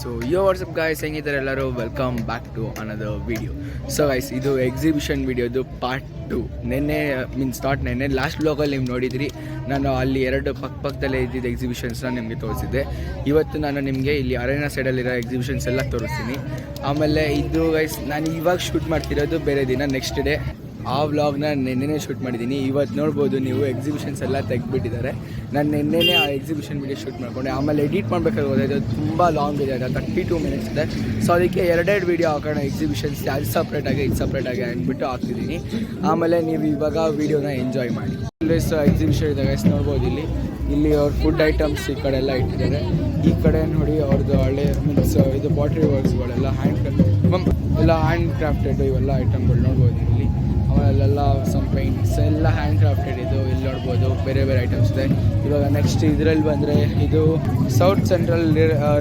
So WhatsApp guys ಹೆಂಗಿದ್ದಾರೆ ಎಲ್ಲರೂ, welcome back to another video. So guys, ಇದು exhibition ವಿಡಿಯೋದು ಪಾರ್ಟ್ 2. ನೆನ್ನೆ ನೆನ್ನೆ ಲಾಸ್ಟ್ ಬ್ಲಾಗಲ್ಲಿ ನೀವು ನೋಡಿದ್ರಿ, ನಾನು ಅಲ್ಲಿ ಎರಡು ಪಕ್ಕದಲ್ಲೇ ಇದ್ದಿದ್ದು ಎಕ್ಸಿಬಿಷನ್ಸ್ನ ನಿಮಗೆ ತೋರಿಸಿದ್ದೆ. ಇವತ್ತು ನಾನು ನಿಮಗೆ ಇಲ್ಲಿ ಅರೇನಾ ಸೈಡಲ್ಲಿರೋ ಎಕ್ಸಿಬಿಷನ್ಸ್ ಎಲ್ಲ ತೋರಿಸ್ತೀನಿ. ಆಮೇಲೆ ಇದು ಗೈಸ್ ನಾನು ಇವಾಗ ಶೂಟ್ ಮಾಡ್ತಿರೋದು ಬೇರೆ ದಿನ, ನೆಕ್ಸ್ಟ್ ಡೇ ಆ ವ್ಲಾಗ್ನ ನೆನ್ನೆನೇ ಶೂಟ್ ಮಾಡಿದ್ದೀನಿ. ಇವತ್ತು ನೋಡ್ಬೋದು ನೀವು ಎಕ್ಸಿಬಿಷನ್ಸ್ ಎಲ್ಲ ತೆಗೆದುಬಿಟ್ಟಿದ್ದಾರೆ. ನಾನು ನೆನ್ನೆನೇ ಆ ಎಕ್ಸಿಬಿಷನ್ ವಿಡಿಯೋ ಶೂಟ್ ಮಾಡಿಕೊಂಡೆ. ಆಮೇಲೆ ಎಡಿಟ್ ಮಾಡಬೇಕಾದ್ರೆ ಅದು ತುಂಬ ಲಾಂಗ್ ಇದೆ, 32 ಮಿನಿಟ್ಸ್ ಇದೆ. ಸೊ ಅದಕ್ಕೆ ಎರಡೆರಡು ವೀಡಿಯೋ ಹಾಕೋಣ, ಎಕ್ಸಿಬಿಷನ್ಸ್ ಅದು ಸಪ್ರೇಟಾಗಿ ಇದು ಸಪ್ರೇಟಾಗಿ ಅಂದ್ಬಿಟ್ಟು ಹಾಕ್ತಿದ್ದೀನಿ. ಆಮೇಲೆ ನೀವು ಇವಾಗ ವೀಡಿಯೋನ ಎಂಜಾಯ್ ಮಾಡಿ. ಆಲ್ವೇಸ್ ಎಕ್ಸಿಬಿಷನ್ ಇದೆ ಗೈಸ್, ನೋಡ್ಬೋದು ಇಲ್ಲಿ ಅವ್ರ ಫುಡ್ ಐಟಮ್ಸ್ ಈ ಕಡೆ ಎಲ್ಲ ಇಟ್ಟಿದ್ದಾರೆ. ಈ ಕಡೆ ನೋಡಿ ಅವ್ರದ್ದು ಹಳೆ ಮೀನ್ಸ್ ಇದು ಪಾಟ್ರಿ ವರ್ಕ್ಸ್ಗಳೆಲ್ಲ ಹ್ಯಾಂಡ್ ಕ್ರಾಫ್ಟೆಡ್ ಇವೆಲ್ಲ ಐಟಮ್ಗಳು ನೋಡ್ಬೋದು ಇಲ್ಲಿ. ಅಲ್ಲೆಲ್ಲ ಸಮ್ ಪೈಂಟ್ಸ್ ಎಲ್ಲ ಹ್ಯಾಂಡ್ ಕ್ರಾಫ್ಟೆಡ್ ಇದು ಇಲ್ಲಿ ನೋಡ್ಬೋದು, ಬೇರೆ ಬೇರೆ ಐಟಮ್ಸ್ ಇದೆ. ಇವಾಗ ನೆಕ್ಸ್ಟ್ ಇದರಲ್ಲಿ ಬಂದರೆ ಇದು ಸೌತ್ ಸೆಂಟ್ರಲ್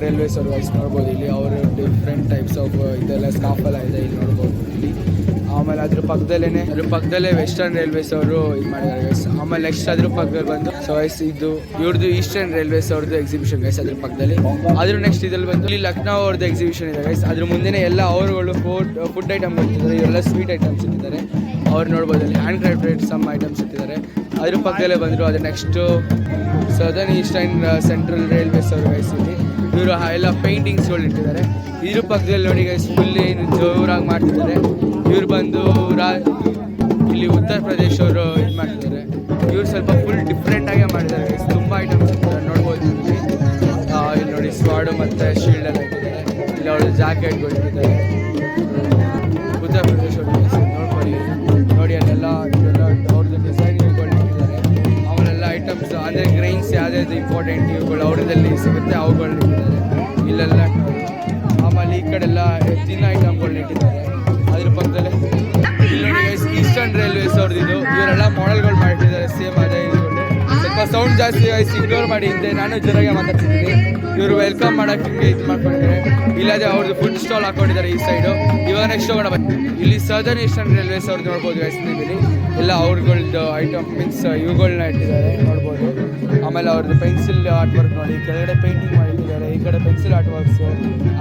ರೈಲ್ವೇಸ್ ಅವ್ರ ವೈಸ್ ನೋಡ್ಬೋದು ಇಲ್ಲಿ. ಅವರು ಡಿಫ್ರೆಂಟ್ ಟೈಪ್ಸ್ ಆಫ್ ಇದೆಲ್ಲ ಸ್ಕಾಫೆಲ್ಲ ಇದೆ ಇಲ್ಲಿ ನೋಡ್ಬೋದು ಇಲ್ಲಿ. ಆಮೇಲೆ ಅದ್ರ ಪಕ್ಕದಲ್ಲೇ ವೆಸ್ಟರ್ನ್ ರೈಲ್ವೇಸ್ ಅವರು ಇದು ಮಾಡಿದ್ದಾರೆ ಗೈಸ್. ಆಮೇಲೆ ನೆಕ್ಸ್ಟ್ ಅದ್ರ ಪಕ್ಕದಲ್ಲಿ ಬಂದು ಸೊ ಗೈಸ್ ಇದು ಇವ್ರದ್ದು ಈಸ್ಟರ್ನ್ ರೈಲ್ವೇಸ್ ಅವ್ರದ್ದು ಎಕ್ಸಿಬಿಷನ್ ಗೈಸ್ ಅದ್ರ ಪಕ್ಕದಲ್ಲಿ. ಅದ್ರ ನೆಕ್ಸ್ಟ್ ಇದ್ರಲ್ಲಿ ಬಂದು ಇಲ್ಲಿ ಲಕ್ನೋ ಅವ್ರದ್ದು ಎಕ್ಸಿಬಿಷನ್ ಇದೆ ಗೈಸ್. ಅದ್ರ ಮುಂದೆನೇ ಎಲ್ಲ ಅವರುಗಳು ಫುಡ್ ಐಟಮ್ ಇಟ್ಟಿದ್ದಾರೆ, ಇವರೆಲ್ಲ ಸ್ವೀಟ್ ಐಟಮ್ಸ್ ಇಟ್ಟಿದ್ದಾರೆ. ಅವ್ರು ನೋಡ್ಬೋದು ಅಲ್ಲಿ ಹ್ಯಾಂಡ್ ಕ್ರಾಫ್ಟೆಡ್ ಸಮ್ ಐಟಮ್ಸ್ ಇಟ್ಟಿದ್ದಾರೆ. ಅದ್ರ ಪಕ್ಕದಲ್ಲೇ ಬಂದರು ಅದು next southern eastern central railways ಅವ್ರ ಗೈಸ್. ಇಲ್ಲಿ ಇವರು ಎಲ್ಲ ಪೇಂಟಿಂಗ್ಸ್ಗಳು ಇಟ್ಟಿದ್ದಾರೆ. ಇದ್ರ ಪಕ್ಕದಲ್ಲಿ ನೋಡಿ ಗೈಸ್ ಫುಲ್ ಏನು ಜೋರಾಗಿ ಮಾಡ್ತಿದ್ದಾರೆ. ಇವ್ರು ಬಂದು ಇಲ್ಲಿ ಉತ್ತರ ಪ್ರದೇಶ ಅವರು ಇದು ಮಾಡ್ತಿದ್ದಾರೆ. ಇವ್ರು ಸ್ವಲ್ಪ ಫುಲ್ ಡಿಫ್ರೆಂಟಾಗೇ ಮಾಡಿದ್ದಾರೆ ಗೈಸ್, ತುಂಬ ಐಟಮ್ಸ್ ಇಟ್ಟಿದ್ದಾರೆ ನೋಡ್ಬೋದು. ಇಲ್ಲಿ ನೋಡಿ ಸ್ವಾಡು ಮತ್ತು ಶೀಲ್ಡ್ ಎಲ್ಲ ಇಟ್ಟಿದ್ದಾರೆ. ಇಲ್ಲಿ ಅವ್ರ ಜಾಕೆಟ್ಗಳು ಇಟ್ಟಿದ್ದಾರೆ. ಉತ್ತರ ಪ್ರದೇಶ ನೋಡ್ಕೊಳ್ಳಿ ನೋಡಿ, ಅಲ್ಲೆಲ್ಲ ಅವ್ರದ್ದು ಡಿಸೈನ್ಗಳು ಇಟ್ಟಿದ್ದಾರೆ. ಅವರೆಲ್ಲ ಐಟಮ್ಸ್ ಅಂದರೆ ಗ್ರೈನ್ಸ್ ಯಾವ್ದಾದ್ರು ಇಂಪಾರ್ಟೆಂಟ್ ಇವುಗಳು ಅವ್ರದಲ್ಲಿ ಸಿಗುತ್ತೆ ಅವುಗಳನ್ನ ಇಟ್ಟಿದ್ದಾರೆ ಇಲ್ಲೆಲ್ಲ. ಆಮೇಲೆ ಈ ಕಡೆಲ್ಲ ತಿನ್ನ ಐಟಮ್ಗಳನ್ನ ಇಟ್ಟಿದ್ದಾರೆ. ಅದ್ರ ಪಕ್ಕದಲ್ಲೇ ಇಲ್ಲಿ ನೋಡಿ ಗೈಸ್ ಈಸ್ಟರ್ನ್ ರೈಲ್ವೇಸ್ ಅವ್ರದ್ದು ಇವರೆಲ್ಲ ಮಾಡೆಲ್ಗಳು ಮಾಡಿಟ್ಟಿದ್ದಾರೆ ಸೇಮ್ ಅದೇ ಇದ್ಕೊಂಡು. ಸ್ವಲ್ಪ ಸೌಂಡ್ ಜಾಸ್ತಿ ಗೈಸ್ ಇಗ್ನೋರ್ ಮಾಡಿ ಹಿಂದೆ, ನಾನು ಜೊತೆಗೆ ಮಾತಾಡ್ತಿದ್ದೀನಿ. ಇವರು ವೆಲ್ಕಮ್ ಮಾಡೋಕ್ಕೆ ಇದು ಮಾಡ್ಕೊಂಡಿದ್ದಾರೆ. ಇಲ್ಲದೆ ಅವ್ರದ್ದು ಫುಡ್ ಸ್ಟಾಲ್ ಹಾಕೊಂಡಿದ್ದಾರೆ ಈ ಸೈಡು. ಇವಾಗ ನೆಕ್ಸ್ಟ್ ಹೋಗೋಣ ಬನ್ನಿ. ಇಲ್ಲಿ ಸದರ್ನ್ ಈಸ್ಟರ್ನ್ ರೈಲ್ವೇಸ್ ಅವ್ರದ್ದು ನೋಡ್ಬೋದು ಗೈಸ್ ಇಲ್ಲಿ. ಎಲ್ಲ ಅವ್ರಗಳದ್ದು ಐಟಮ್ ಮೀನ್ಸ್ ಇವುಗಳನ್ನ ಇಟ್ಟಿದ್ದಾರೆ ನೋಡ್ಬೋದು. ಆಮೇಲೆ ಅವ್ರದ್ದು ಪೆನ್ಸಿಲ್ ಆರ್ಟ್ ವರ್ಕ್ ನೋಡಿ, ಕೆಳಗಡೆ ಪೇಂಟಿಂಗ್ ಮಾಡಿಟ್ಟಿದ್ದಾರೆ. ಈ ಕಡೆ ಪೆನ್ಸಿಲ್ ಆರ್ಟ್ ವರ್ಕ್ಸು,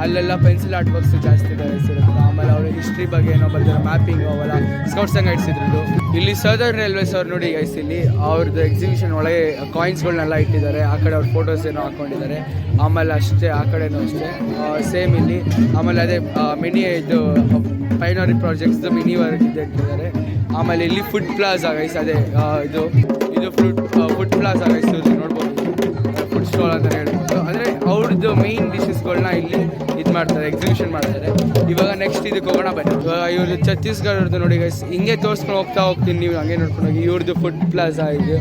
ಅಲ್ಲೆಲ್ಲ ಪೆನ್ಸಿಲ್ ಆರ್ಟ್ ವರ್ಕ್ಸ್ ಜಾಸ್ತಿ ಇದ್ದಾರೆ ಇರುತ್ತೆ. ಆಮೇಲೆ ಅವ್ರ ಹಿಸ್ಟ್ರಿ ಬಗ್ಗೆ ಏನೋ ಬರ್ತಾರೆ, ಮ್ಯಾಪಿಂಗ್ ಅವೆಲ್ಲ ಸ್ಕೌಟ್ಸ್ ಹಂಗೆ ಇಡ್ಸಿದ್ರು. ಇಲ್ಲಿ ಸದರ್ನ್ ರೈಲ್ವೇಸ್ ಅವ್ರು ನೋಡಿ ಗೈಸ್ ಇಲ್ಲಿ ಅವ್ರದ್ದು ಎಕ್ಸಿಬಿಷನ್ ಒಳಗೆ ಕಾಯಿನ್ಸ್ಗಳನ್ನೆಲ್ಲ ಇಟ್ಟಿದ್ದಾರೆ. ಆ ಕಡೆ ಅವ್ರ ಫೋಟೋಸ್ ಏನೋ ಹಾಕ್ಕೊಂಡಿದ್ದಾರೆ. ಆಮೇಲೆ ಅಷ್ಟೇ ಆ ಕಡೆನೂ ಅಷ್ಟೇ ಸೇಮ್ ಇಲ್ಲಿ. ಆಮೇಲೆ ಅದೇ ಮಿನಿ ಇದು ಪೈನರಿ ಪ್ರಾಜೆಕ್ಟ್ಸ್ದು ಮಿನಿ ವರ್ಕ್ ಇದೆ ಇಟ್ಟಿದ್ದಾರೆ. ಆಮೇಲೆ ಇಲ್ಲಿ ಫುಡ್ ಪ್ಲಾಜಾ ಗೈಸ್, ಅದೇ ಇದು ಫುಡ್ ಪ್ಲಾಜಾ ಗೈಸ್ ನೋಡ್ಬೋದು. ಫುಡ್ ಸ್ಟಾಲ್ ಅಂತಲೇ ಹೇಳ್ಬೋದು. ಅಂದರೆ ಅವ್ರದ್ದು ಮೇಯ್ನ್ ಡಿಶಸ್ಗಳನ್ನ ಇಲ್ಲಿ ಇದು ಮಾಡ್ತಾರೆ, ಎಕ್ಸಿಬಿಷನ್ ಮಾಡ್ತಾರೆ. ಇವಾಗ ನೆಕ್ಸ್ಟ್ ಇದಕ್ಕೆ ಹೋಗೋಣ ಬನ್ನಿ. ಇವಾಗ ಇವ್ರದ್ದು ಛತ್ತೀಸ್ಗಢದ್ದು ನೋಡಿ ಗೈಸ್, ಹಿಂಗೆ ತೋರಿಸ್ಕೊಂಡು ಹೋಗ್ತೀನಿ ನೀವು ಹಂಗೆ ನೋಡ್ಕೊಂಡು ಹೋಗಿ. ಇವ್ರದ್ದು ಫುಡ್ ಪ್ಲಾಜಾ ಇದೆ,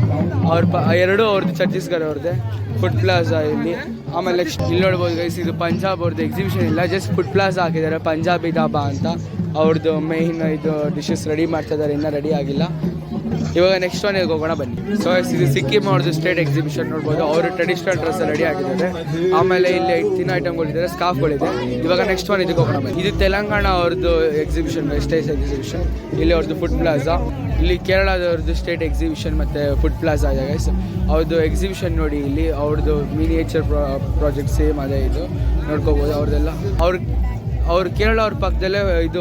ಎರಡೂ ಅವ್ರದ್ದು ಛತ್ತೀಸ್ಗಢ ಅವ್ರದ್ದೇ ಫುಡ್ ಪ್ಲಾಜಾ ಇಲ್ಲಿ. ಆಮೇಲೆ ನೆಕ್ಸ್ಟ್ ಇಲ್ಲಿ ನೋಡ್ಬೋದು ಗೈಸ್, ಇದು ಪಂಜಾಬ್ ಅವ್ರದ್ದು ಎಕ್ಸಿಬಿಷನ್ ಇಲ್ಲ, ಜಸ್ಟ್ ಫುಡ್ ಪ್ಲಾಜಾ ಹಾಕಿದ್ದಾರೆ, ಪಂಜಾಬಿ ಧಾಬಾ ಅಂತ. ಅವ್ರದ್ದು ಮೇಯ್ನ್ ಇದು ಡಿಶಸ್ ರೆಡಿ ಮಾಡ್ತಾ ಇದ್ದಾರೆ, ಇನ್ನೂ ರೆಡಿ ಆಗಿಲ್ಲ. ಇವಾಗ ನೆಕ್ಸ್ಟ್ ಒನ್ಗೆ ಹೋಗೋಣ ಬನ್ನಿ. ಸೊ ಇದು ಸಿಕ್ಕಿಂ ಅವ್ರದ್ದು ಸ್ಟೇಟ್ ಎಕ್ಸಿಬಿಷನ್ ನೋಡ್ಬೋದು. ಅವರು ಟ್ರೆಡಿಷನಲ್ ಡ್ರೆಸ್ ರೆಡಿ ಆಗಿದ್ದಾರೆ. ಆಮೇಲೆ ಇಲ್ಲಿ ತಿನ್ನೋ ಐಟಮ್ಗಳಿದ್ದಾರೆ, ಸ್ಕಾಫ್ಗಳಿದೆ. ಇವಾಗ ನೆಕ್ಸ್ಟ್ ಒನ್ ಇದಕ್ಕೆ ಹೋಗೋಣ ಬನ್ನಿ. ಇದು ತೆಲಂಗಾಣ ಅವ್ರದ್ದು ಎಕ್ಸಿಬಿಷನ್, ಸ್ಟೇಟ್ ಎಕ್ಸಿಬಿಷನ್. ಇಲ್ಲಿ ಅವ್ರದ್ದು ಫುಡ್ ಪ್ಲಾಜಾ. ಇಲ್ಲಿ ಕೇರಳದವ್ರದ್ದು ಸ್ಟೇಟ್ ಎಕ್ಸಿಬಿಷನ್ ಮತ್ತು ಫುಡ್ ಪ್ಲಾಜಾ ಇದೆ ಗೈಸ್. ಅವ್ರದ್ದು ಎಕ್ಸಿಬಿಷನ್ ನೋಡಿ ಇಲ್ಲಿ. ಅವ್ರದ್ದು ಮಿನಿಯೇಚರ್ ಪ್ರಾಜೆಕ್ಟ್ ಸೇಮ್ ಅದೇ ಇದು ನೋಡ್ಕೋಬೋದು. ಅವ್ರದ್ದೆಲ್ಲ ಅವ್ರು ಕೇರಳ ಅವ್ರ ಪಕ್ಕದಲ್ಲೇ ಇದು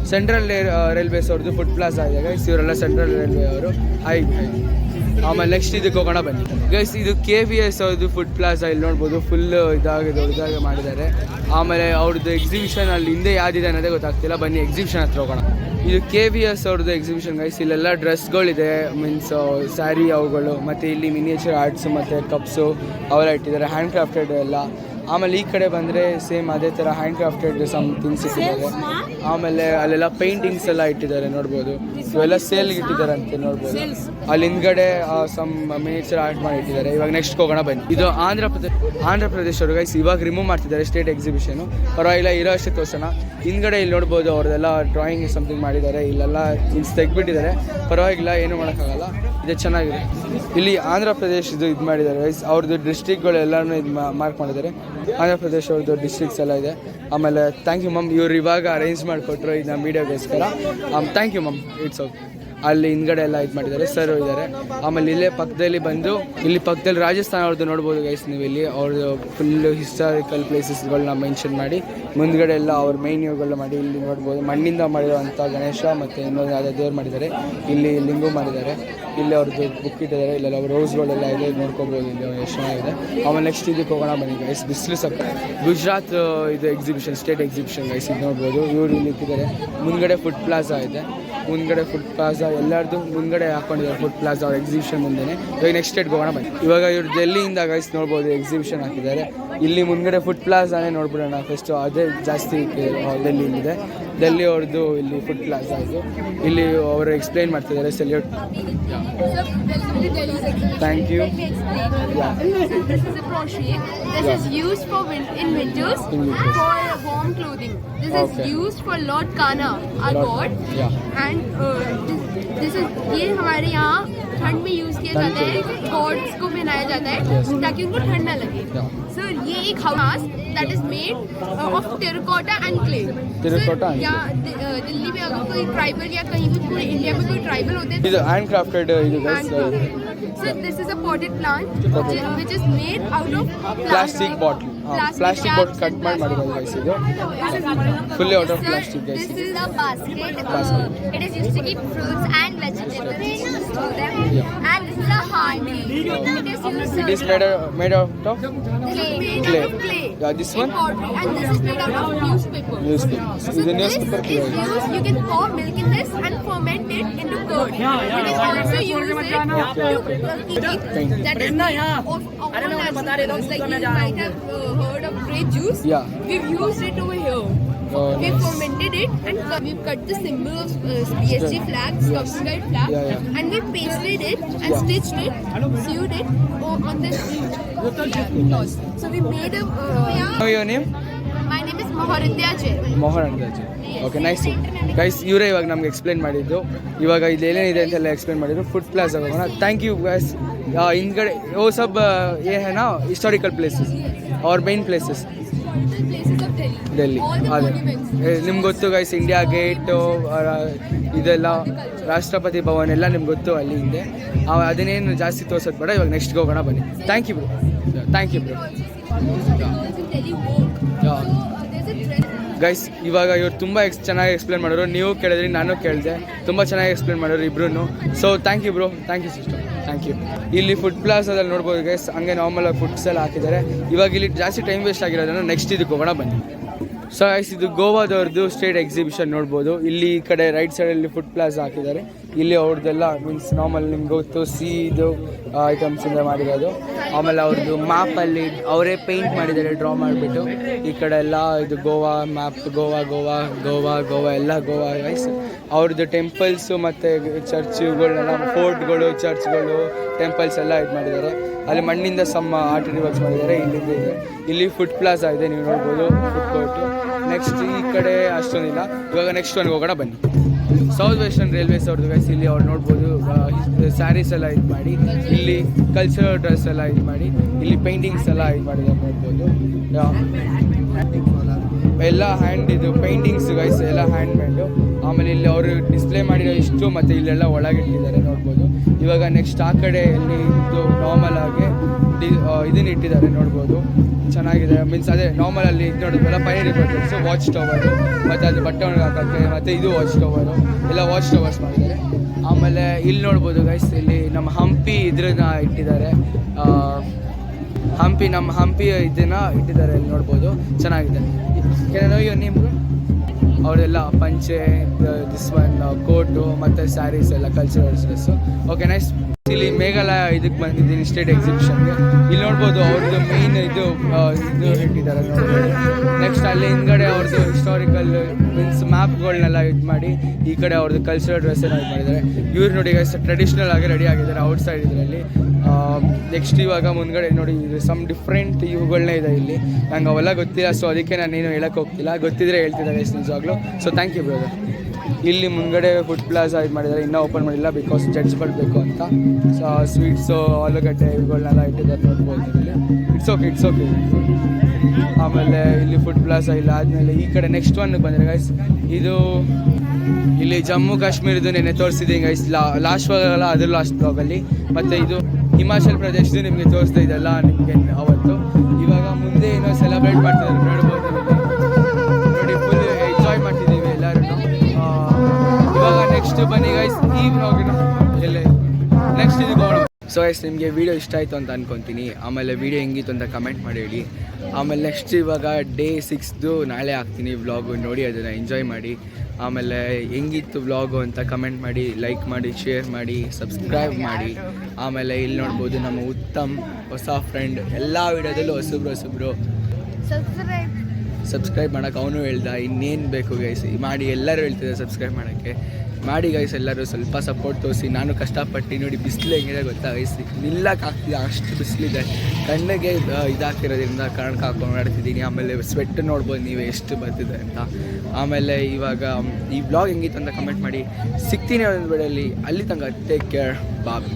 ಸೆಂಟ್ರಲ್ ರೈಲ್ವೇಸ್ ಅವ್ರದ್ದು ಫುಡ್ ಪ್ಲಾಜಾ ಇದೆ ಗೈಸ್. ಇವರೆಲ್ಲ ಸೆಂಟ್ರಲ್ ರೈಲ್ವೆ ಅವರು. ಆಮೇಲೆ ನೆಕ್ಸ್ಟ್ ಇದಕ್ಕೆ ಹೋಗೋಣ ಬನ್ನಿ ಗೈಸ್. ಇದು KVS ಅವ್ರದ್ದು ಫುಡ್ ಪ್ಲಾಜಾ ಇಲ್ಲಿ ನೋಡ್ಬೋದು. ಫುಲ್ ಇದಾಗಿ ಮಾಡಿದ್ದಾರೆ. ಆಮೇಲೆ ಅವ್ರದ್ದು ಎಕ್ಸಿಬಿಷನ್ ಅಲ್ಲಿ ಹಿಂದೆ ಯಾವ್ದಿದೆ ಅನ್ನೋದೇ ಗೊತ್ತಾಗ್ತಿಲ್ಲ. ಬನ್ನಿ ಎಕ್ಸಿಬಿಷನ್ ಹತ್ರ ಹೋಗೋಣ. ಇದು KVS ಅವ್ರದ್ದು ಎಕ್ಸಿಬಿಷನ್ ಗೈಸ್. ಇಲ್ಲೆಲ್ಲ ಡ್ರೆಸ್ಗಳಿದೆ, ಮೀನ್ಸ್ ಸ್ಯಾರಿ ಅವುಗಳು. ಮತ್ತು ಇಲ್ಲಿ ಮಿನಿಯೇಚರ್ ಆರ್ಟ್ಸ್ ಮತ್ತು ಕಪ್ಸು ಅವೆಲ್ಲ ಇಟ್ಟಿದ್ದಾರೆ, ಹ್ಯಾಂಡ್ ಕ್ರಾಫ್ಟೆಡ್ ಎಲ್ಲ. ಆಮೇಲೆ ಈ ಕಡೆ ಬಂದರೆ ಸೇಮ್ ಅದೇ ಥರ ಹ್ಯಾಂಡ್ ಕ್ರಾಫ್ಟೆಡ್ ಸಮ್ ಥಿಂಗ್ಸ್ ಇಟ್ಟಿದ್ದಾರೆ. ಆಮೇಲೆ ಅಲ್ಲೆಲ್ಲ ಪೇಂಟಿಂಗ್ಸ್ ಎಲ್ಲ ಇಟ್ಟಿದ್ದಾರೆ ನೋಡ್ಬೋದು. ಇವೆಲ್ಲ ಸೇಲ್ಗೆ ಇಟ್ಟಿದ್ದಾರೆ ಅಂತ ನೋಡ್ಬೋದು. ಅಲ್ಲಿ ಹಿಂದ್ಗಡೆ ಸಮ್ ಮಿನಿಯೇಚರ್ ಆರ್ಟ್ ಮಾಡಿ ಇಟ್ಟಿದ್ದಾರೆ. ಇವಾಗ ನೆಕ್ಸ್ಟ್ ಹೋಗೋಣ ಬನ್ನಿ. ಇದು ಆಂಧ್ರ ಪ್ರದೇಶ ಅವರು ಗೈಸ್. ಇವಾಗ ರಿಮೂವ್ ಮಾಡ್ತಿದ್ದಾರೆ ಸ್ಟೇಟ್ ಎಕ್ಸಿಬಿಷನು, ಪರವಾಗಿಲ್ಲ ಇರೋ ಅಷ್ಟೇ ತೋರ್ಸೋಣ. ಹಿಂದ್ಗಡೆ ಇಲ್ಲಿ ನೋಡ್ಬೋದು ಅವ್ರದ್ದೆಲ್ಲ ಡ್ರಾಯಿಂಗ್ ಸಮಥಿಂಗ್ ಮಾಡಿದ್ದಾರೆ. ಇಲ್ಲೆಲ್ಲ ತೆಗ್ಬಿಟ್ಟಿದ್ದಾರೆ, ಪರವಾಗಿಲ್ಲ, ಏನೂ ಮಾಡೋಕ್ಕಾಗಲ್ಲ, ಇದು ಚೆನ್ನಾಗಿದೆ. ಇಲ್ಲಿ ಆಂಧ್ರ ಪ್ರದೇಶದ್ದು ಇದು ಮಾಡಿದ್ದಾರೆ ಗೈಸ್. ಅವ್ರದ್ದು ಡಿಸ್ಟ್ರಿಕ್ಗಳು ಎಲ್ಲನೂ ಇದು ಮಾರ್ಕ್ ಮಾಡಿದ್ದಾರೆ. ಆಂಧ್ರ ಪ್ರದೇಶ ಅವ್ರದ್ದು ಡಿಸ್ಟ್ರಿಕ್ಸ್ ಎಲ್ಲ ಇದೆ. ಆಮೇಲೆ ಥ್ಯಾಂಕ್ ಯು ಮಮ್, ಇವ್ರು ಇವಾಗ ಅರೇಂಜ್ ಮಾಡಿಕೊಟ್ರು ಇದನ್ನ ಮೀಡಿಯಾಗೋಸ್ಕರ. Thank you ma'am, it's okay. ಅಲ್ಲಿ ಹಿಂದ್ಗಡೆ ಎಲ್ಲ ಇದು ಮಾಡಿದ್ದಾರೆ, ಸರ್ ಇದ್ದಾರೆ. ಆಮೇಲೆ ಇಲ್ಲೇ ಪಕ್ಕದಲ್ಲಿ ಬಂದು ಇಲ್ಲಿ ಪಕ್ಕದಲ್ಲಿ ರಾಜಸ್ಥಾನ ಅವ್ರದ್ದು ನೋಡ್ಬೋದು ಗೈಸ್ ನೀವು. ಇಲ್ಲಿ ಅವ್ರದ್ದು ಫುಲ್ ಹಿಸ್ಟಾರಿಕಲ್ ಪ್ಲೇಸಸ್ಗಳನ್ನ ಮೆನ್ಷನ್ ಮಾಡಿ ಮುಂದ್ಗಡೆ ಎಲ್ಲ ಅವ್ರ ಮೈನ್ ಇವುಗಳನ್ನ ಮಾಡಿ ಇಲ್ಲಿ ನೋಡ್ಬೋದು. ಮಣ್ಣಿಂದ ಮಾಡಿರುವಂಥ ಗಣೇಶ ಮತ್ತು ಇನ್ನೊಂದು ಯಾವುದೋ ದೇವ್ರು ಮಾಡಿದ್ದಾರೆ. ಇಲ್ಲಿ ಲಿಂಗು ಮಾಡಿದ್ದಾರೆ. ಇಲ್ಲಿ ಅವ್ರದ್ದು ಬುಕ್ ಇಟ್ಟಿದ್ದಾರೆ. ಇಲ್ಲೆಲ್ಲ ರೋಸ್ಗಳೆಲ್ಲ ಇದೆ, ನೋಡ್ಕೋಬೋದು ಇಲ್ಲಿ ಎಷ್ಟು ಚೆನ್ನಾಗಿದೆ. ಆಮೇಲೆ ನೆಕ್ಸ್ಟ್ ಇದಕ್ಕೆ ಹೋಗೋಣ ಬನ್ನಿ ಗೈಸ್. ಬಿಸಿಲು ಸ್ವಲ್ಪ ಗುಜರಾತ್ ಇದು ಎಕ್ಸಿಬಿಷನ್, ಸ್ಟೇಟ್ ಎಕ್ಸಿಬಿಷನ್ ಗೈಸ್. ಇದು ನೋಡ್ಬೋದು ಇವ್ರು ಇಲ್ಲಿ ಇಟ್ಟಿದ್ದಾರೆ. ಮುಂದ್ಗಡೆ ಫುಡ್ ಪ್ಲಾಜಾ ಇದೆ. ಮುಂದ್ಗಡೆ ಫುಡ್ ಪ್ಲಾಜಾ ಎಲ್ಲರದು ಮುಂದ್ಗಡೆ ಹಾಕೊಂಡಿದ್ದಾರೆ ಫುಡ್ ಪ್ಲಾಜಾ ಅವ್ರ ಎಕ್ಸಿಬಿಷನ್ ಮುಂದೆ. ಇವಾಗ ನೆಕ್ಸ್ಟ್ ಸ್ಟೇಟ್ಗೆ ಹೋಗೋಣ ಬನ್ನಿ. ಇವಾಗ ಇವ್ರು ಡೆಲ್ಲಿಯಿಂದ ಗೈಸ್ ನೋಡ್ಬೋದು ಎಕ್ಸಿಬಿಷನ್ ಹಾಕಿದ್ದಾರೆ. ಇಲ್ಲಿ ಮುಂದ್ಗಡೆ ಫುಡ್ ಪ್ಲಾಜಾನೇ ನೋಡ್ಬಿಡೋಣ ಫಸ್ಟು. ಅದೇ ಜಾಸ್ತಿ ಡೆಲ್ಲಿಲಿದೆ. ಡೆಲ್ಲಿ ಅವ್ರದ್ದು ಇಲ್ಲಿ ಫುಡ್ ಪ್ಲಾಜಾ ಇದು. ಇಲ್ಲಿ ಅವರು ಎಕ್ಸ್ಪ್ಲೈನ್ ಮಾಡ್ತಿದ್ದಾರೆ. Salute. Thank you. This is used for in winters for warm clothing. This is used for Lord Kana, our god. And this is ये हमारे यहाँ ठंड में यूज किया जाता है. गॉड्स को पहनाया जाता है ताकि उनको ठंड ना लगे. सर ये एक house that is made of terracotta and clay. Terracotta. या दिल्ली में अगर कोई ट्राइबल या कहीं भी पूरे इंडिया में कोई ट्राइबल होते हैं. ಇದು ಹ್ಯಾಂಡ್ ಕ್ರಾಫ್ಟೆಡ್ ಇದು guys. So this is a potted plant which is made out of plastic bottle. Plastic bottle cut ಮಾಡಿ ಮಾಡಿರೋದು ಗೈಸ್ ಇದು. Fully out of plastic guys. This is a basket. It is used to keep fruits and vegetables to them. And this is a handi. It is used It is made out of clay. Yeah, this one. And this is made out of newspaper. Newspaper. So Is the this newspaper is used. You can pour milk in this and ferment it into curd. You can also use it to keep that is made of all natural products. Like you might have heard of grape juice. Yeah. We've used it over here. We've fermented it and we've cut the symbol of BSG flag, Scouts and Guide flag, and we pasted it and stitched it, sewed it on the cloth. So we made a. Know your name? My name is Maharidya Jain. Mohan ಅಂದಾಜು. Okay nice guys. ಇವರೇ ಇವಾಗ ನಮ್ಗೆ explain ಮಾಡಿದ್ದು. ಇವಾಗ ಇಲ್ಲಿ ಏನೇನಿದೆ ಅಂತೆಲ್ಲ explain ಮಾಡಿದ್ರು. ಫುಡ್ ಪ್ಲಾಜಾ ಹೋಗೋಣ. Thank you guys. ಹಿಂದ್ಗಡೆ ಓ ಸಬ್ ಏ ಹೇ ನಾ ಹಿಸ್ಟಾರಿಕಲ್ ಪ್ಲೇಸಸ್ और ಮೇನ್ ಪ್ಲೇಸಸ್ ಡೆಲ್ಲಿ. ಅದೇ ನಿಮ್ಗೆ ಗೊತ್ತು ಗೈಸ್, ಇಂಡಿಯಾ ಗೇಟು ಇದೆಲ್ಲ ರಾಷ್ಟ್ರಪತಿ ಭವನ್ ಎಲ್ಲ ನಿಮ್ಗೆ ಗೊತ್ತು ಅಲ್ಲಿ ಹಿಂದೆ. ಅದನ್ನೇನು ಜಾಸ್ತಿ ತೋರ್ಸೋದು ಬೇಡ. ಇವಾಗ ನೆಕ್ಸ್ಟ್ಗೆ ಹೋಗೋಣ ಬನ್ನಿ. Thank you bro. Thank you bro. Guys ಇವಾಗ ಇವ್ರು ತುಂಬ ಚೆನ್ನಾಗಿ ಎಕ್ಸ್ಪ್ಲೇನ್ ಮಾಡೋರು. ನೀವು ಕೇಳಿದ್ರಿ, ನಾನು ಕೇಳಿದೆ. ತುಂಬ ಚೆನ್ನಾಗಿ ಎಕ್ಸ್ಪ್ಲೇನ್ ಮಾಡೋರು ಇಬ್ರು. So thank you bro. Thank you sister. Thank you. ಇಲ್ಲಿ ಫುಡ್ ಪ್ಲಾಜಾದಲ್ಲಿ ನೋಡ್ಬೋದು ಗೈಸ್, ಹಂಗೆ ನಾರ್ಮಲ್ ಆಗಿ ಫುಡ್ಸ್ ಎಲ್ಲ ಹಾಕಿದ್ದಾರೆ. ಇವಾಗ ಇಲ್ಲಿ ಜಾಸ್ತಿ ಟೈಮ್ ವೇಸ್ಟ್ ಆಗಿರೋದನ್ನು ನೆಕ್ಸ್ಟ್ ಇದಕ್ಕೆ ಹೋಗೋಣ ಬನ್ನಿ. ಸೊ ಗೈಸ್ ಇದು ಗೋವಾದವ್ರದ್ದು ಸ್ಟೇಟ್ ಎಕ್ಸಿಬಿಷನ್ ನೋಡ್ಬೋದು. ಇಲ್ಲಿ ಈ ಕಡೆ ರೈಟ್ ಸೈಡಲ್ಲಿ ಫುಡ್ ಪ್ಲಾಜಾ ಹಾಕಿದ್ದಾರೆ. ಇಲ್ಲಿ ಅವ್ರದ್ದೆಲ್ಲ ಮೀನ್ಸ್ ನಾರ್ಮಲ್ ನಿಮ್ಗೆ ಗೊತ್ತು ಇದು ಐಟಮ್ಸಿಂದ ಮಾಡಿರೋದು. ಆಮೇಲೆ ಅವ್ರದ್ದು ಮ್ಯಾಪಲ್ಲಿ ಅವರೇ ಪೇಂಟ್ ಮಾಡಿದ್ದಾರೆ, ಡ್ರಾ ಮಾಡಿಬಿಟ್ಟು. ಈ ಕಡೆ ಎಲ್ಲ ಇದು ಗೋವಾ ಮ್ಯಾಪ್, ಗೋವಾ ಗೋವಾ ಗೋವಾ ಗೋವಾ ಎಲ್ಲ ಗೋವಾ ಗೈಸ್. ಅವ್ರದ್ದು ಟೆಂಪಲ್ಸು ಮತ್ತು ಚರ್ಚ್ಗಳನ್ನೆಲ್ಲ, ಫೋರ್ಟ್ಗಳು, ಚರ್ಚ್ಗಳು, ಟೆಂಪಲ್ಸ್ ಎಲ್ಲ ಇದು ಮಾಡಿದ್ದಾರೆ. ಅಲ್ಲಿ ಮಣ್ಣಿಂದ ಸಮ್ಮ ಆರ್ಟ್ ವರ್ಕ್ಸ್ ಮಾಡಿದ್ದಾರೆ. ಇಲ್ಲಿಂದ ಇದೆ. ಇಲ್ಲಿ ಫುಡ್ ಪ್ಲಾಜಾ ಇದೆ, ನೀವು ನೋಡ್ಬೋದು. Food court. ನೆಕ್ಸ್ಟ್ ಈ ಕಡೆ ಅಷ್ಟೊಂದಿಲ್ಲ. ಇವಾಗ ನೆಕ್ಸ್ಟ್ ಒನ್ಗೆ ಹೋಗೋಣ ಬನ್ನಿ. ಸೌತ್ ವೆಸ್ಟರ್ನ್ ರೈಲ್ವೇಸ್ ಅವ್ರದ್ದು ಗೈಸ್. ಇಲ್ಲಿ ಅವ್ರು ನೋಡ್ಬೋದು ಸ್ಯಾರೀಸ್ ಎಲ್ಲ ಇದು ಮಾಡಿ, ಇಲ್ಲಿ ಕಲ್ಚರಲ್ ಡ್ರೆಸ್ ಎಲ್ಲ ಇದು ಮಾಡಿ, ಇಲ್ಲಿ ಪೇಂಟಿಂಗ್ಸ್ ಎಲ್ಲ ಇದು ಮಾಡಿದ್ದಾರೆ ನೋಡ್ಬೋದು. ಎಲ್ಲ ಹ್ಯಾಂಡ್ ಇದು ಪೇಂಟಿಂಗ್ಸ್ ಗೈಸ್, ಎಲ್ಲ ಹ್ಯಾಂಡ್ ಮೇಡು. ಆಮೇಲೆ ಇಲ್ಲಿ ಅವರು ಡಿಸ್ಪ್ಲೇ ಮಾಡಿರೋ ಇಷ್ಟು ಮತ್ತು ಇಲ್ಲೆಲ್ಲ ಒಳಗಿಟ್ಟಿದ್ದಾರೆ ನೋಡ್ಬೋದು. ಇವಾಗ ನೆಕ್ಸ್ಟ್ ಆ ಕಡೆ ಇಲ್ಲಿ ಇದು ನಾರ್ಮಲ್ ಆಗಿ ಇದನ್ನ ಇಟ್ಟಿದ್ದಾರೆ ನೋಡ್ಬೋದು. ಚೆನ್ನಾಗಿದೆ. ಮೀನ್ಸ್ ಅದೇ ನಾರ್ಮಲ್ ಅಲ್ಲಿ ಇದು ನೋಡಿದ್ವಲ್ಲ ಪೈನರಿ ಪ್ರಾಜೆಕ್ಟ್ಸು, ವಾಚ್ ಟವರು ಮತ್ತು ಅದು ಬಟ್ಟೆ ಒಣಗಿ ಹಾಕೋಕ್ಕೆ, ಮತ್ತು ಇದು ವಾಚ್ ಟವರು ಎಲ್ಲ ವಾಚ್ ಟವರ್ಸ್ ಮಾಡಿದ್ದಾರೆ. ಆಮೇಲೆ ಇಲ್ಲಿ ನೋಡ್ಬೋದು ಗೈಸ್, ಇಲ್ಲಿ ನಮ್ಮ ಹಂಪಿ ಇದ್ರನ್ನ ಇಟ್ಟಿದ್ದಾರೆ. ನಮ್ಮ ಹಂಪಿ ಇದನ್ನ ಇಟ್ಟಿದ್ದಾರೆ ಇಲ್ಲಿ ನೋಡ್ಬೋದು. ಚೆನ್ನಾಗಿದೆ. ಏನೋ ನಿಮ್ಗೆ ಅವರೆಲ್ಲ ಪಂಚೆ, ದಿಸ್ ಒನ್ ಕೋಟು ಮತ್ತು ಸ್ಯಾರೀಸ್ ಎಲ್ಲ ಕಲ್ಚರಲ್ ಡ್ರೆಸ್ಸು. Okay nice. ಇಲ್ಲಿ ಮೇಘಾಲಯ ಇದಕ್ಕೆ ಬಂದಿದ್ದೀನಿ ಸ್ಟೇಟ್ ಎಕ್ಸಿಬಿಷನ್ಗೆ. ಇಲ್ಲಿ ನೋಡ್ಬೋದು ಅವ್ರದ್ದು ಮೇಯ್ನ್ ಇದು ಇಟ್ಟಿದ್ದಾರೆ ನೋಡ್ಬೋದು. ನೆಕ್ಸ್ಟ್ ಅಲ್ಲಿ ಹಿಂದ್ಗಡೆ ಅವ್ರದ್ದು ಹಿಸ್ಟಾರಿಕಲ್ ಮೀನ್ಸ್ ಮ್ಯಾಪ್ಗಳನ್ನೆಲ್ಲ ಇದು ಮಾಡಿ, ಈ ಕಡೆ ಅವ್ರದ್ದು ಕಲ್ಚರಲ್ ಡ್ರೆಸ್ ಎಲ್ಲ ಇದು ಮಾಡಿದ್ದಾರೆ. ಇವ್ರು ನೋಡಿ ಗೈಸ್ ಟ್ರೆಡಿಷ್ನಲ್ ಆಗಿ ರೆಡಿ ಆಗಿದ್ದಾರೆ ಔಟ್ ಸೈಡ್ ಇದರಲ್ಲಿ. ನೆಕ್ಸ್ಟ್ ಇವಾಗ ಮುಂದ್ಗಡೆ ನೋಡಿ ಇದು ಸಮ್ ಡಿಫ್ರೆಂಟ್ ಇವುಗಳನ್ನೇ ಇದೆ ಇಲ್ಲಿ. ನಂಗೆ ಅವೆಲ್ಲ ಗೊತ್ತಿಲ್ಲ, ಸೊ ಅದಕ್ಕೆ ನಾನೇನು ಹೇಳೋಕ್ಕೆ ಹೋಗ್ತಿಲ್ಲ. ಗೊತ್ತಿದ್ರೆ ಹೇಳ್ತಿದ್ದೆ ಗೈಸ್ ನಿಜವಾಗ್ಲೂ. So thank you brother. ಇಲ್ಲಿ ಮುಂದ್ಗಡೆ ಫುಡ್ ಪ್ಲಾಜಾ ಇದು ಮಾಡಿದ್ದಾರೆ, ಇನ್ನೂ ಓಪನ್ ಮಾಡಿಲ್ಲ ಬಿಕಾಸ್ ಜಡ್ಜ್ ಬರಬೇಕು ಅಂತ. ಸೊ ಸ್ವೀಟ್ಸು ಆಲೂಗಡ್ಡೆ ಇವುಗಳನ್ನೆಲ್ಲ ಇಟ್ಟಿದ್ದಾರೆ ನೋಡ್ಬೋದು ನೀವು ಇಲ್ಲಿ. It's okay. ಆಮೇಲೆ ಇಲ್ಲಿ ಫುಡ್ ಪ್ಲಾಜಾ ಇಲ್ಲ. ಆದಮೇಲೆ ಈ ಕಡೆ ನೆಕ್ಸ್ಟ್ ಒನ್ಗೆ ಬಂದರೆ ಗೈಸ್, ಇದು ಇಲ್ಲಿ ಜಮ್ಮು ಕಾಶ್ಮೀರದ್ದು ನೆನೆ ತೋರಿಸಿದ್ದೀನಿ ಗೈಸ್, ಲಾಸ್ಟ್ ವಾಗಲ್ಲ ಅದು ಲಾಸ್ಟ್ ಬ್ಲಾಗಲ್ಲಿ. ಮತ್ತು ಇದು ಹಿಮಾಚಲ್ ಪ್ರದೇಶದ್ದು ನಿಮಗೆ ತೋರಿಸ್ತಾ ಇದೆಲ್ಲ ನಿಮಗೆ ಅವತ್ತು. ಇವಾಗ ಮುಂದೆ ಏನೋ ಸೆಲೆಬ್ರೇಟ್ ಮಾಡ್ತಿದ್ದಾರೆ ನೋಡ್ಬೋದು ನೋಡಿ, ಫುಲ್ ಎಂಜಾಯ್ ಮಾಡ್ತಿದ್ದೀವಿ ಎಲ್ಲರೂ. ಇವಾಗ ನೆಕ್ಸ್ಟ್ ಬನ್ನಿ ಗೈಸ್ ಈ ಬ್ಲಾಗಿನ ಎಲ್ಲೇ ನೆಕ್ಸ್ಟ್ ಇದು ಗೋಣ. ಸೊ ಗೈಸ್ ನಿಮಗೆ ವೀಡಿಯೋ ಇಷ್ಟ ಆಯಿತು ಅಂತ ಅನ್ಕೊತೀನಿ. ಆಮೇಲೆ ವೀಡಿಯೋ ಹೆಂಗಿತ್ತು ಅಂತ ಕಮೆಂಟ್ ಮಾಡಿ ಹೇಳಿ. ಆಮೇಲೆ ನೆಕ್ಸ್ಟ್ ಇವಾಗ ಡೇ 6 ನಾಳೆ ಹಾಕ್ತೀನಿ ವ್ಲಾಗು, ನೋಡಿ ಅದನ್ನು ಎಂಜಾಯ್ ಮಾಡಿ. ಆಮೇಲೆ ಹೆಂಗಿತ್ತು ವ್ಲಾಗು ಅಂತ ಕಮೆಂಟ್ ಮಾಡಿ, ಲೈಕ್ ಮಾಡಿ, ಶೇರ್ ಮಾಡಿ, ಸಬ್ಸ್ಕ್ರೈಬ್ ಮಾಡಿ. ಆಮೇಲೆ ಇಲ್ಲಿ ನೋಡ್ಬೋದು ನಮ್ಮ ಉತ್ತಮ್ ಹೊಸ ಫ್ರೆಂಡ್, ಎಲ್ಲ ವೀಡಿಯೋದಲ್ಲೂ ಹೊಸಬ್ರು ಸಬ್ಸ್ಕ್ರೈಬ್ ಮಾಡೋಕೆ ಅವನು ಹೇಳ್ದ. ಇನ್ನೇನು ಬೇಕು ಗೈಸ್ ಮಾಡಿ, ಎಲ್ಲರೂ ಹೇಳ್ತಿದ್ದಾರೆ ಸಬ್ಸ್ಕ್ರೈಬ್ ಮಾಡೋಕ್ಕೆ ಮಾಡಿ ಗೈಸ್. ಎಲ್ಲರೂ ಸ್ವಲ್ಪ ಸಪೋರ್ಟ್ ತೋರಿಸಿ. ನಾನು ಕಷ್ಟಪಟ್ಟು ನೋಡಿ ಬಿಸಿಲು ಹೆಂಗಿದೆ ಗೊತ್ತಾ ಗೈಸ್, ನಿಲ್ಲಕ್ಕಾಗ್ತಿದೆ ಅಷ್ಟು ಬಿಸಿಲಿದೆ. ಕಣ್ಣಿಗೆ ಇದಾಗ್ತಿರೋದ್ರಿಂದ ಕಣಕ್ಕೆ ಹಾಕೊಂಡು ಆಡ್ತಿದ್ದೀನಿ. ಆಮೇಲೆ ಸ್ವೆಟ್ ನೋಡ್ಬೋದು ನೀವು ಎಷ್ಟು ಬರ್ತಿದೆ ಅಂತ. ಆಮೇಲೆ ಇವಾಗ ಈ ಬ್ಲಾಗ್ ಹೆಂಗಿತ್ತು ಅಂತ ಕಮೆಂಟ್ ಮಾಡಿ. ಸಿಗ್ತೀನಿ ಒಂದು ವಿಡಿಯೋಲಿ, ಅಲ್ಲಿ ತನಕ ಟೇಕ್ ಕೇರ್, ಬಾಯ್.